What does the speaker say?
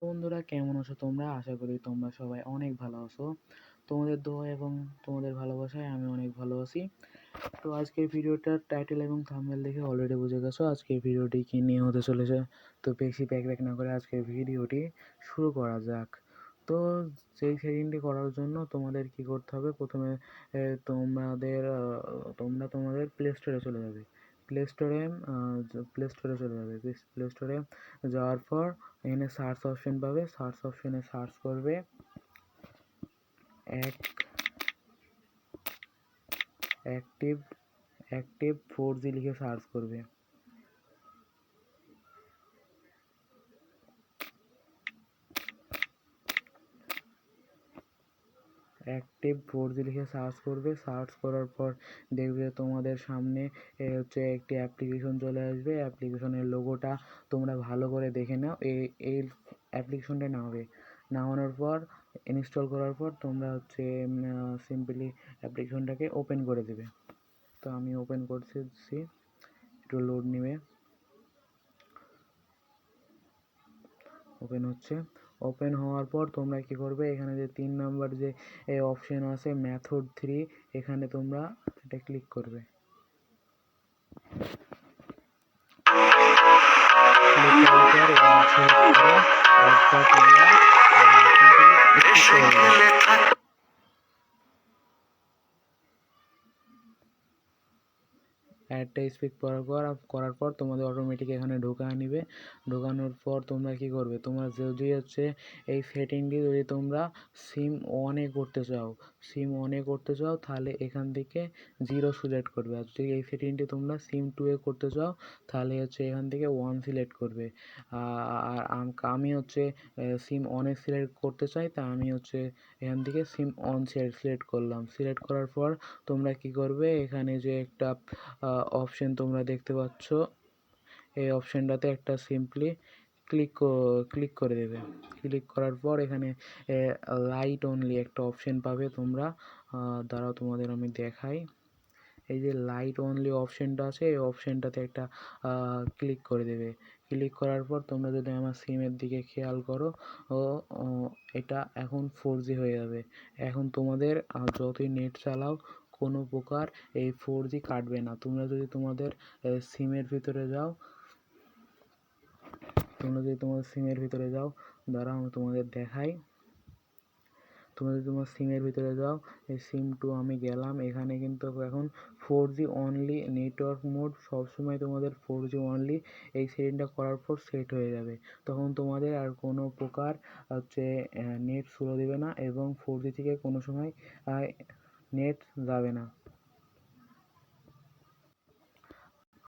বন্ধুরা, কেমন আছো তোমরা? আশা করি তোমরা সবাই অনেক ভালো আছো। তোমাদের দোয়া এবং তোমাদের ভালোবাসায় আমি অনেক ভালো আছি। তো আজকের ভিডিওটার টাইটেল এবং থাম্বনেল দেখে অলরেডি বুঝে গেছো আজকের ভিডিওটি কী নিয়ে হতে চলেছে। তো বেশি ব্যাক না করে আজকের ভিডিওটি শুরু করা যাক। তো সেই সেটিংটি করার জন্য তোমাদের কি করতে হবে? প্রথমে তোমরা তোমাদের প্লে স্টোরে চলে যাবে। প্লে স্টোরে চলে যাবে। প্লে স্টোরে যাওয়ার পর এখানে সার্চ অপশন পাবে। সার্চ অপশনে সার্চ করবে অ্যাক্টিভ 4G লিখে সার্চ করবে। অ্যাক্টিভ 4G লিখে সার্চ করবে। সার্চ করার পর দেখবে তোমাদের সামনে একটি অ্যাপ্লিকেশন চলে আসবে। অ্যাপ্লিকেশনের লোগোটা তোমরা ভালো করে দেখে নাও। এই অ্যাপ্লিকেশনটা নামানোর পর ইনস্টল করার পর তোমরা সিম্পলি অ্যাপ্লিকেশনটাকে ওপেন করে দেবে। তো আমি ওপেন করছি, একটু লোড নেবে। ওপেন হচ্ছে। ওপেন হওয়ার পর তোমরা কি করবে, এখানে যে 3 নাম্বার যে অপশন আছে মেথড 3, এখানে তোমরা এটা ক্লিক করবে। অ্যাডটা স্পিক করার পর তোমাদের অটোমেটিক এখানে নিবে। ঢোকানোর পর তোমরা কি করবে, তোমরা যদি এই সেটিংটি যদি তোমরা সিম অনে করতে চাও তাহলে এখান থেকে 0 সিলেক্ট করবে। আর যদি এই সেটিংটি তোমরা সিম 2 করতে চাও তাহলে এখান থেকে 1 সিলেক্ট করবে। আর আমি সিম অনে সিলেক্ট করতে চাই, তা আমি এখান থেকে সিম অন সিলেক্ট করলাম। সিলেক্ট করার পর তোমরা কি করবে, এখানে যে একটা অপশন তোমরা দেখতে পাচ্ছ, এই অপশনটাতে একটা সিম্পলি ক্লিক করে দেবে। ক্লিক করার পর এখানে লাইট অনলি একটা অপশন পাবে তোমরা। দাঁড়াও তোমাদের আমি দেখাই। এই যে লাইট অনলি অপশনটা আছে, এই অপশনটাতে একটা ক্লিক করে দেবে। ক্লিক করার পর তোমরা যদি আমার সিমের দিকে খেয়াল করো, এটা এখন 4G হয়ে যাবে। এখন তোমাদের যতই নেট চালাও কোনো প্রকার এই 4G কাটবে না। তোমরা যদি তোমাদের সিমের ভিতরে যাও, দাঁড়াও আমি তোমাদের দেখাই। তোমরা যদি তোমার সিমের ভিতরে যাও, এই সিম 2 আমি গেলাম। এখানে কিন্তু এখন 4G অনলি নেটওয়ার্ক মোড, সবসময় তোমাদের 4G অনলি এই সেটিংটা করার পর সেট হয়ে যাবে। তখন তোমাদের আর কোনো প্রকার নেট স্লো দেবে না এবং 4G থেকে কোনো সময় নেট যাবে না।